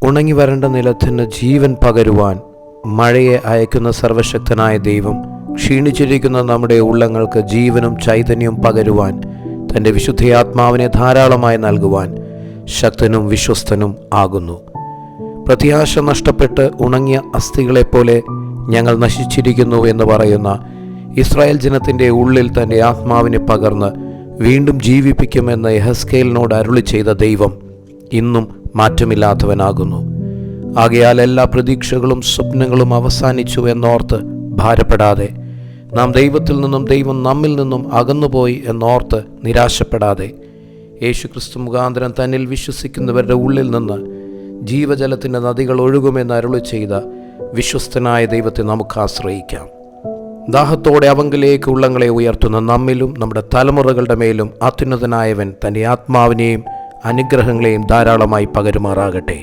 ഉണങ്ങി വരേണ്ട നിലത്തിന് ജീവൻ പകരുവാൻ മഴയെ അയക്കുന്ന സർവശക്തനായ ദൈവം ക്ഷീണിച്ചിരിക്കുന്ന നമ്മുടെ ഉള്ളങ്ങൾക്ക് ജീവനും ചൈതന്യവും പകരുവാൻ തൻ്റെ വിശുദ്ധയാത്മാവിനെ ധാരാളമായി നൽകുവാൻ ശക്തനും വിശ്വസ്തനും ആകുന്നു. പ്രത്യാശ നഷ്ടപ്പെട്ട് ഉണങ്ങിയ അസ്ഥികളെപ്പോലെ ഞങ്ങൾ നശിച്ചിരിക്കുന്നു എന്ന് പറയുന്ന ഇസ്രായേൽ ജനത്തിൻ്റെ ഉള്ളിൽ തൻ്റെ ആത്മാവിനെ പകർന്ന് വീണ്ടും ജീവിപ്പിക്കുമെന്ന് യെഹെസ്കേലിനോട് അരുളി ചെയ്ത ദൈവം ഇന്നും മാറ്റമില്ലാത്തവനാകുന്നു. ആകയാൽ എല്ലാ പ്രതീക്ഷകളും സ്വപ്നങ്ങളും അവസാനിച്ചു എന്നോർത്ത് ഭാരപ്പെടാതെ, നാം ദൈവത്തിൽ നിന്നും ദൈവം നമ്മിൽ നിന്നും അകന്നുപോയി എന്നോർത്ത് നിരാശപ്പെടാതെ, യേശുക്രിസ്തു മുഖാന്തരം തന്നിൽ വിശ്വസിക്കുന്നവരുടെ ഉള്ളിൽ നിന്ന് ജീവജലത്തിൻ്റെ നദികൾ ഒഴുകുമെന്ന് അരുളി ചെയ്ത വിശ്വസ്തനായ ദൈവത്തെ നമുക്ക് ആശ്രയിക്കാം. ദാഹത്തോടെ അവങ്കിലേക്ക് ഉള്ളങ്ങളെ ഉയർത്തുന്ന നമ്മിലും നമ്മുടെ തലമുറകളുടെ മേലും അത്യുന്നതനായവൻ തൻ്റെ ആത്മാവിനെയും അനുഗ്രഹങ്ങളെയും ധാരാളമായി പകരുമാറാകട്ടെ.